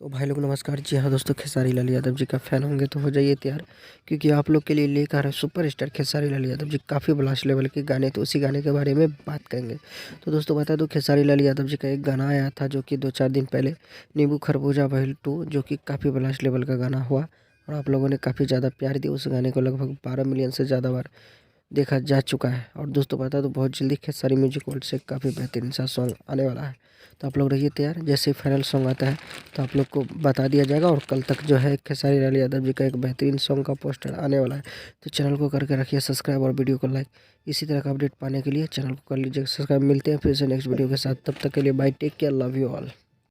तो भाई लोग नमस्कार। जी हाँ दोस्तों, खेसारी लाल यादव जी का फ़ैन होंगे तो हो जाइए तैयार, क्योंकि आप लोग के लिए लेकर है सुपरस्टार खेसारी लाल यादव जी काफ़ी ब्लास्ट लेवल के गाने। तो उसी गाने के बारे में बात करेंगे। तो दोस्तों बता दो, खेसारी लाल यादव जी का एक गाना आया था जो कि 2-4 दिन पहले, नींबू खरबूजा बहेल 2, जो कि काफ़ी ब्लास्ट लेवल का गाना हुआ और आप लोगों ने काफ़ी ज़्यादा प्यार दिया। उस गाने को लगभग 12 मिलियन से ज़्यादा बार देखा जा चुका है। और दोस्तों बता दो, बहुत जल्दी खेसारी म्यूजिक वर्ल्ड से काफ़ी बेहतरीन सा सॉन्ग आने वाला है। तो आप लोग रहिए तैयार, जैसे ही फाइनल सॉन्ग आता है तो आप लोग को बता दिया जाएगा। और कल तक जो है खेसारी लाल यादव जी का एक बेहतरीन सॉन्ग का पोस्टर आने वाला है। तो चैनल को करके रखिए सब्सक्राइब और वीडियो को लाइक। इसी तरह का अपडेट पाने के लिए चैनल को कर लीजिए सब्सक्राइब। मिलते हैं फिर से नेक्स्ट वीडियो के साथ, तब तक के लिए bye, take care, love you all.